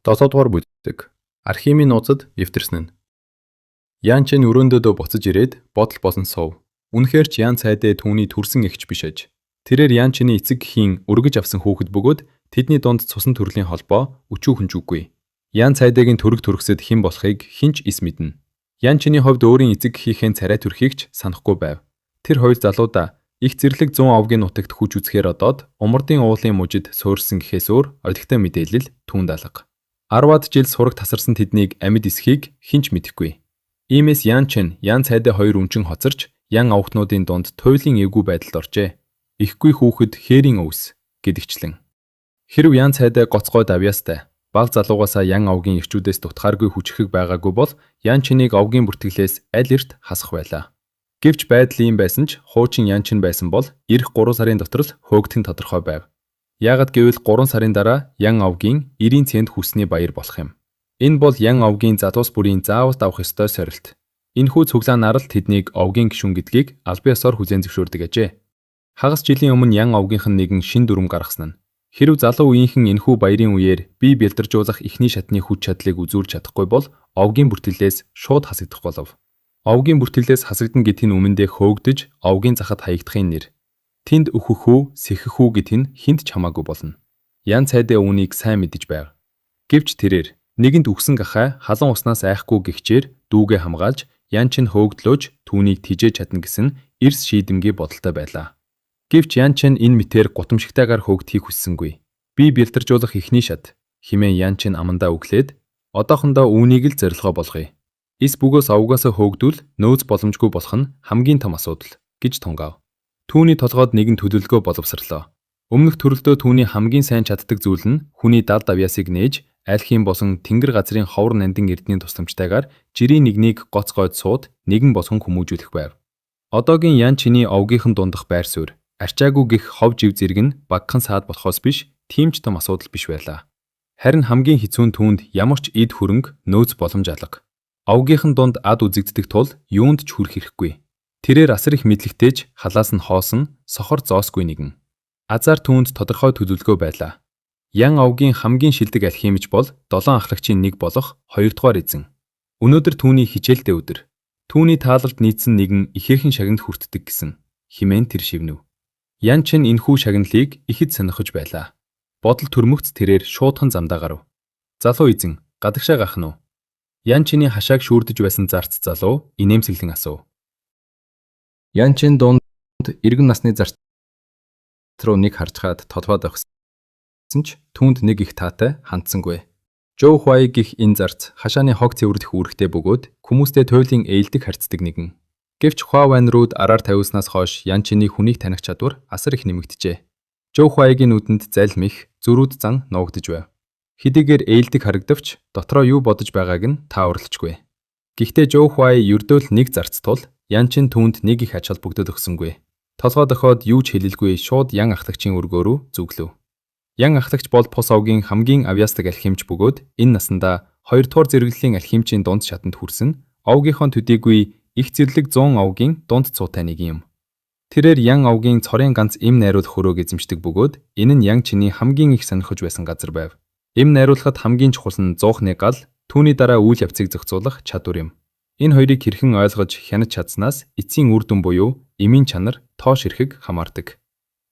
7 дугаар бүлэг. Архимын нууцад эвтэрсэн нь. Ян Чин өрөөндөө буцаж ирээд бодол болон суув. Үнэхээр ч Ян цайдаа түүний төрсөн эгч биш аж. Тэрээр Ян Чиний эцэг гэхийн өргөж авсан хүүхэд бөгөөд тэдний дунд цусан төрлийн холбоо өчүүхэн ч үгүй. Ян цайдаагийн төрөг төрөсөд хэн болохыг хинч эс мэднэ. Ян Чиний хувьд өөрийн эцэг гэхийнхээ царай төрхийг ч санахгүй байв. Тэр хоёр залуудаа их зэрлэг 100 овгийн нутагт хүч үзэхээр одоод умардын уулын мужид суурсан гэхээс өөр олигтой мэдээлэл түүнд алга. 10-аад жил сураг тасарсан тэднийг амьд эсхийг хинч мэдэхгүй. Иймээс Ян Чин Ян цайдаа хоёр үнчин хоцорч Ян овгтнуудын дунд туйлын эвгүй байдалд оржээ. Ихгүй хүүхэд хээрийн өвс гэдэгчлэн. Хэрв Ян цайдаа гоцгой давьяастай баг залуугаасаа Ян овгийн ирчүүдээс дутхааргүй хүчрхэг байгаагүй бол Ян Чинийг овгийн бүртгэлээс аль эрт хасах байлаа. Гэвч байдал ийм байсан ч хуучин Ян Чин байсан бол ирэх 3 сарын дотор л хөөгдөн тодорхой байв. Яагад гэвэл 3 сарын дараа Ян овгийн 90 цент хүсний баяр болох юм. Энэ бол Ян овгийн залуус бүрийн заавал давах ёстой сорилт. Энэхүү цуглаанаар л тэднийг овгийн гишүүн гэдгийг албан ёсоор хүлээн зөвшөөрдөг ажээ. Хагас жилийн өмнө Ян овгийнхан нэгэн шин дүрм гаргасан нь. Хэрв залуу үеийнхэн энэхүү баярын үеэр бие бэлдэржуулах эхний шатны хүч чадлыг үзүүлж чадахгүй бол овгийн бүртгэлээс шууд хасагдах болов. Овгийн бүртгэлээс хасагдана гэдг нь өмнөдөө хөөгдөж овгийн захад хаягдахын нэр. Тэнд өөхөх үү, сэхэх үү гэд нь хинт ч хамаагүй болно. Ян цайдаа үүнийг сайн мэдэж байв. Гэвч тэрээр нэгэнд үхсэн гахай халан уснаас айхгүй гихчээр дүүгээ хамгаалж Ян Чин хөөгдлөөж түүнийг тижээж чадна гэсэн эрс шийдэмгий бодолтой байлаа. Гэвч Ян Чин энэ мэтээр гутамшигтайгаар хөөгдөхийг хүссэнгүй. Би бэлдэржуулах эхний шат хэмээн Ян Чин амандаа өглээд одоохондоо үүнийг л зорилгоо болгоё. Эс бөгөөс овгоосоо хөөгдвөл нөөц боломжгүй болох нь хамгийн том асуудал гэж тунгав. Түүний толгойд нэгэн төлөвлөгөө боловсрлоо. Өмнөх төрөлдөө түүний хамгийн сайн чаддаг зүйл нь хүний дал давьяасыг нээж айлхийн босон тэнгэр газрын ховор нандин эрдний тусламжтайгаар жирийн нэгнийг гоц гойд сууд нэгэн босгон хүмүүжүүлэх байв. Одоогийн Ян Чиний овгийнхан дундах байр суурь арчаагүй гих хов жив зэрэг нь багахан саад болохоос биш тийм ч том асуудал биш байлаа. Харин хамгийн хэцүү нь түүнд ямар ч эд хөрөнгө нөөц боломж алга. Овгийнхан дунд ад үзэгддэг тул юунд ч хүрэх хэрэггүй. Тэрээр асар их мэдлэгтэйж халаас нь хоосон сохор зоосгүй нэгэн. Азар түүнд тодорхой төлөвлөгөө байлаа. Ян овгийн хамгийн шилдэг алхимич бол 7 ахлагчийн нэг болох 2 дугаар эзэн. Өнөөдөр түүний хичээлтэй өдөр. Түүний таалалд нийцсэн нэгэн ихээхэн шагнад хүртдэг гэсэн химэн тэр шивнэв. Ян Чин энэхүү шагналыг ихэд сонирхож байлаа. Бодол төрмөгц тэрээр шуудхан замдаа гарав. Залуу эзэн, гадагшаа гарах нь уу? Ян Чиний хашааг шүүрдэж байсан зарц залуу инээмсэглэн асуув. Ян Чин дунд иргэн насны зарц руу нэг харж хаад толгойд өгсөн ч түүнд нэг их таатай хандсангүй. Жоу Хуай гих энэ зарц хашааны хог цэвэрлэх үүрэгтэй бөгөөд хүмүүстэй туйлын ээлдэг харьцдаг нэгэн. Гэвч Хуавайн рууд араар тавиуснаас хойш Ян Чиний хүнийг таних чадвар асар их нэмэгдэжээ. Жоу Хуайгийн нүдэнд залмих, зүрүүд зан нуугдж байв. Хэдийгээр ээлдэг харагдавч дотроо юу бодож байгааг нь тааварлажгүй. Гэхдээ Жоу Хуай ердөөл нэг зарц тул Ян Чин түүнд нэг их ач холбогдол өгсөнгүй. Толгой дохоод юу ч хэлэлгүй шууд Ян ахлагчийн өргөөрөө зүглөв. Ян ахлагч бол Пус овгийн хамгийн авьяастаг алхимч бөгөөд энэ наснда 2 дугаар зэрэглэлийн алхимчийн дунд шатанд хүрсэн овгийнхоо төдийгүй их зэрлэг 100 овгийн дунд цуутай нэг юм. Тэрээр Ян овгийн цорын ганц эм найруулах хөрөөг эзэмшдэг бөгөөд энэ нь Ян Чиний хамгийн их сонирхож байсан газар байв. Эм найруулахад хамгийн чухал нь зуухны гал, түүний дараа үйл явцыг зохицуулах чадвар юм. Энэ хоёрыг хэрхэн ойлгож хянаж чадсанаас эцсийн үр дүн буюу эмийн чанар, тоош эрхэг хамаардаг.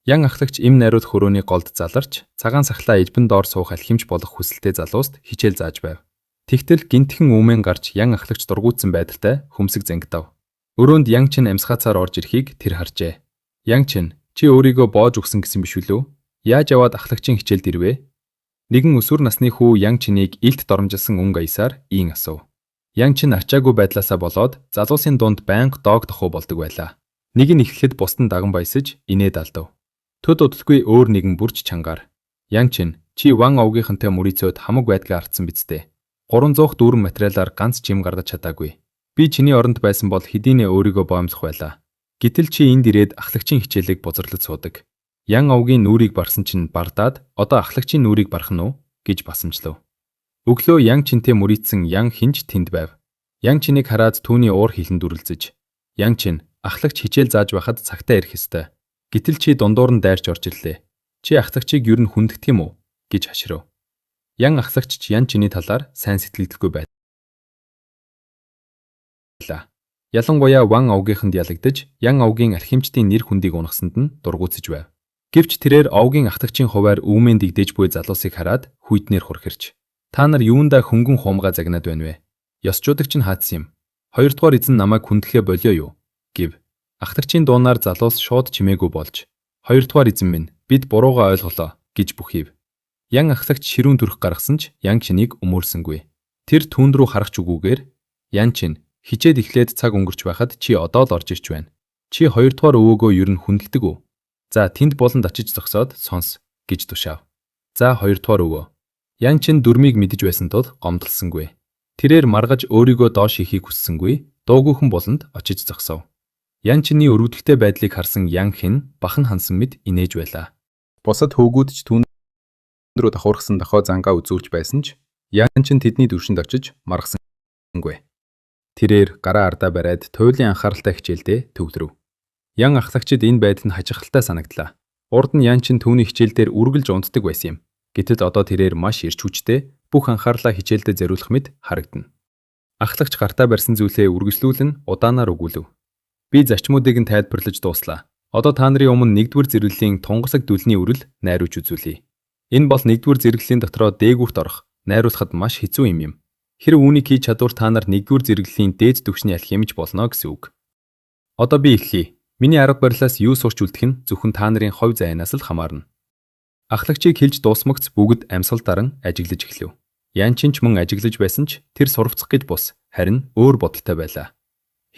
Ян ахлагч эм найруулах хөрөөний голд заларч цагаан сахлаа элбэн доор суух алхимч болох хүсэлтэй залууст хичээл зааж байв. Тэгтэл гинтхэн үмэн гарч Ян ахлагч дургуутсан байдалтай хөмсөг зангидав. Өрөөнд Ян Чин амьсгаацаар орж ирэхийг тэр харжээ. Ян Чин, чи өөрийгөө боож өгсөн гэсэн биш үлээ? Яаж яваад ахлагчийн хичээлд ирвэ? Нэгэн өсвөр насны хүү Ян Чинийг илт доромжилсан өнгө аясаар ийн асуув. Ян Чин арчаагүй байдлаасаа болоод залуусын дунд байнга доог дохуу болдог байлаа. Нэг нь эхлэхэд бусдын даган баясаж инээд алдав. Төд удалгүй өөр нэгэн бүрч чангаар. Ян Чин, чи Ван овгийнхантай мөрийцөөд хамаг байдгаа артсан биз дээ. 300 дүүрэн материалаар ганц чим гардаж чадаагүй. Би чиний оронд байсан бол хэдийнэ өөрийгөө боомсох байлаа. Гэтэл чи энд ирээд ахлагчийн хичээлийг бузарлаж суудаг. Ян овгийн нүрийг барсан чинь бардаад одоо ахлагчийн нүрийг барах нь уу гэж басамжлав. Өглөө Ян Чинтэй мөрийцсэн Ян хинж тэнд байв. Ян Чинийг хараад түүний уур хилэн дүрлзэж, Ян Чин, ахлагч хичээл зааж байхад цагтаа ирэх ёстой. Гэтэл чи дундуур нь дайрч орж ирлээ. Чи ахлагчийг юу н хүндэгдэх юм уу гэж хаширв. Ян ахлагч Ян чиний талаар сайн сэтгэлдэлгүй байлаа. Ялангуяа Ван овгийнханд ялагдаж, Ян овгийн архимчдын нэр хүндийг унахсанд нь дургуутсаж байв. Гэвч тэрээр овгийн ахлагчийн хуваар үүмэн дэгдэж буй залуусыг хараад хүйтнэр хурхирч, "Та нар юундаа хөнгөн хуумгаа загнаад байна вэ? Ёсчуудаг чинь хаацсан юм. Хоёрдугаар эзэн намайг хүндлэхэ болио юу?" гэв. Ахлагчийн дуунаар залуус шууд чимээгүй болж, "Хоёрдугаар эзэн минь, бид буруугаа ойлголоо" гэж бүхийв. Ян ахлагч ширүүн төрх гаргасан ч Ян чинийг өмөөрсөнгүй. Тэр түүнд рүү харах ч үгүйгээр, "Ян чин, хичээд эхлээд цаг өнгөрч байхад чи одоо л орж ирч байна. Чи хоёрдугаар өвөөгөө ер нь хүндэлдэг үү? За тэнд болонд очиж зогсоод сонс" гэж тушаав. За хоёрдугаар өвөө. Ян чин дүрмийг мэдэж байсан тул гомдолсонгүй. Тэрээр маргаж өөрийгөө доош хийхийг хүссэнгүй, дуугүйхэн болонд очиж зогсов. Ян чиний өрөвдөлтэй байдлыг харсан Ян хэн бахан хансан мэд инээж байлаа. Бусад хөвгүүд ч түүнд рүү давхурхсан дохой зангаа үзүүлж байсан ч Ян чин тэдний төвшөнд очиж маргасангүй. Тэрээр гараа ардаа бариад туйлын анхааралтай хичээлдээ төвлөрөв. Ян ахлагчид энэ байдал нь хачирхалтай санагдлаа. Урд нь Ян чин түүний хичээлдээр үргэлж унтдаг байсан юм. Гэтэл одоо тэрээр маш эрч хүчтэй бүх анхаарлаа хичээлдээ зориулах мэт харагдана. Ахлагч гартаа барьсан зүйлээ үргэлжлүүлэн удаанаар өгүүлв. "Би зарчмуудыг нь тайлбарлаж дууслаа. Одоо та нарын өмнө 1-р зэрэглэлийн тунгасаг дүлний үрэл найруулж үзүүлье. Энэ бол 1-р зэрэглэлийн дотроо дээгүүрт орох, найруулахад маш хэцүү юм. Хэрэв үүнийг хийж чадвар та нар 1-р зэрэглэлийн дээд түвшний алхимич болно гэсэн үг. Одоо би эхлэе. Миний арга барилаас юу сурч үлдэх нь зөвхөн та нарын хувь зайнаас л хамаарна." Ахлагчийг хэлж дуусмагц бүгд амьсгал даран ажиглаж эхлэв. Ян чин ч мөн ажиглаж байсан ч тэр сурвцах гэж бус, харин өөр бодолтой байлаа.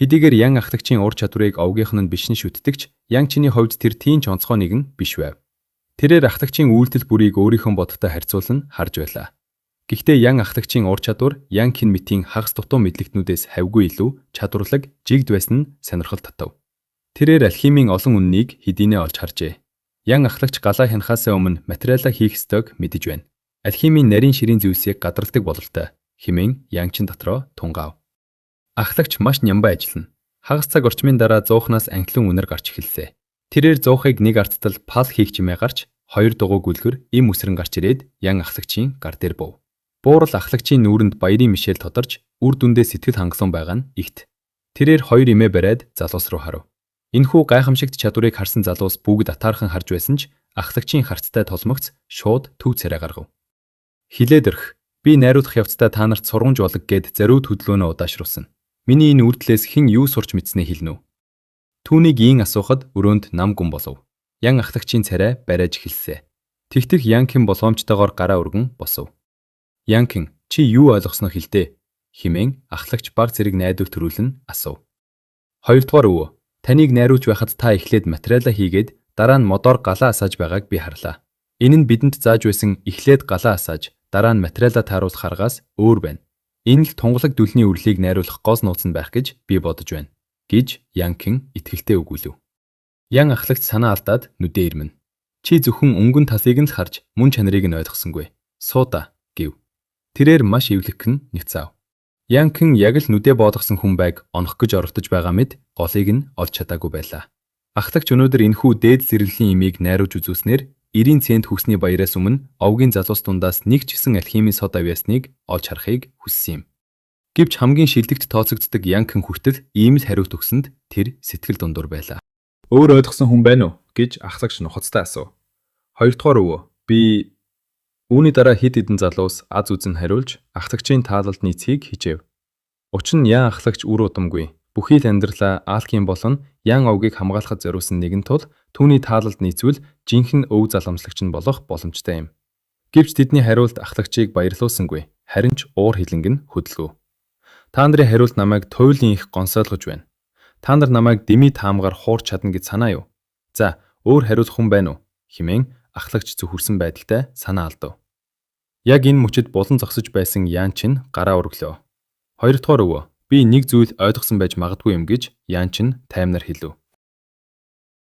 Хэдийгээр Ян ахлагчийн ур чадварыг овгийнх нь бишин шүтдэгч, Ян чиний хувьд тэр тийм ч онцгой нэгэн биш байв. Тэрээр ахлагчийн үйлдэл бүрийг өөрийнхөө бодолтой харьцуулан харж байлаа. Гэхдээ Ян ахлагчийн ур чадвар Ян хэн мэтийн хагас дутуу мэдлэгтнүүдээс хавьгүй илүү чадварлаг, жигд байсан нь сонирхол татав. Тэрээр алхимийн олон үннийг хэдийнэ олж харжээ. Ян ахлагч галаа хянахаасаа өмнө материалаа хийх ёстойг мэдэж байна. Алхимийн нарийн ширийн зүйлсийг гадарладаг бололтой хэмээн Ян чин дотроо тунгаав. Ахлагч маш нямбай ажиллана. Хагас цаг орчмын дараа зуухнаас анхлын үнэр гарч эхэллээ. Тэрээр зуухыг нэг ардтал пал хийх чимээ гарч, хоёр дугуй гүлгэр им үсрэн гарч ирээд Ян ахлагчийн гар дээр бов. Буурал ахлагчийн нүүрэнд баярын мишэл тодорч, үр дүндээ сэтгэл хангалуун байгаа нь игт. Тэрээр хоёр эмээ бариад залуус руу харав. Энэхүү гайхамшигт чадварыг харсан залуус бүгд атаархан харж байсан ч ахлагчийн харцтай толмогц шууд төв царай гаргав. "Хилээд өрх. Би найруулах явцдаа та нарт сургамж болог гэд зариуд хөдөлгөөнөө удаашруулсан. Миний энэ үрдлээс хэн юу сурч мэдснээ хэлнэ үү?" Түүнийг ийн асуухад өрөөнд нам гүн болов. Ян ахлагчийн царай бариаж эхэлсэ. Тэгтэх Ян хэн болгоомжтойгоор гараа өргөн босов. "Ян хэн, чи юу ойлгосноо хэлдэ?" хэмээн ахлагч баг зэрэг найдвар төрүүлэн асуув. "Хоёрдугаар өвөө. Таныг найруулж байхад та эхлээд материалаа хийгээд дараа нь модоор галаа асааж байгааг би харлаа. Энэ нь бидэнд зааж байсан эхлээд галаа асааж дараа нь материалаа тааруулах аргаас өөр байна. Энэ л тунгалаг дүлний үрлийг найруулах гол нууц нь байх гэж би бодож байна" гэж Ян хэн итгэлтэй өгүүлв. Ян ахлагч санаа алдаад нүдээ ирмэн. "Чи зөвхөн өнгөн тасыг нь л харж мөн чанарыг нь ойлгосонгүй. Суута" гэв. Тэрээр маш эвлэгхэн нэгцаав. Ян хэн яг л нүдээ боодгосон хүн байг онох гэж оролдож байгаа мэд голыг нь олж чадаагүй байлаа. Ахлагч өнөөдөр энэхүү дээд зэрэглэлийн имийг найруулж үзүүлснээр 90 цент хүсний баяраас өмнө овгийн залуус дундаас нэг ч гэсэн алхимийн сод авьяасныг олж харахыг хүссэн юм. Гэвч хамгийн шилдэгт тооцогддог Ян хэн хүртэл ийм л хариулт өгсөнд тэр сэтгэл дундуур байлаа. "Өөр ойлгосон хүн байна уу?" гэж ахлагч нухацтай асуув. "Хоёрдугаар өвөө. Би..." Үүний дараа хэд хэдэн залуус аз үзэн хариулж ахлагчийн таалалд нийцхийг хичээв. Учир нь Ян ахлагч үр удамгүй. Бүхий л амьдралаа Аалкийн болон Ян овгийг хамгаалахад зориулсан нэгэн тул түүний таалалд нийцвэл жинхэнэ өв заламжлагч нь болох боломжтой юм. Гэвч тэдний хариулт ахлагчийг баярлуулсангүй, харин ч уур хилэнг нь хөдөлгөв. "Та нарын хариулт намайг туйлын их гонсойлгож байна. Та нар намайг дэмий таамгаар хуурч чадна гэж санаа юу? За, өөр хариулах хүн байна уу?" хэмээн ахлагч зөвхөрсөн байдалтай санаа алдав. Яг энэ мөчид булан зогсож байсан Ян чин гараа өргөлөө. "Хоёрдугаар өвөө, би нэг зүйл ойлгосон байж магадгүй юм" гэж Ян чин таймнаар хэлв.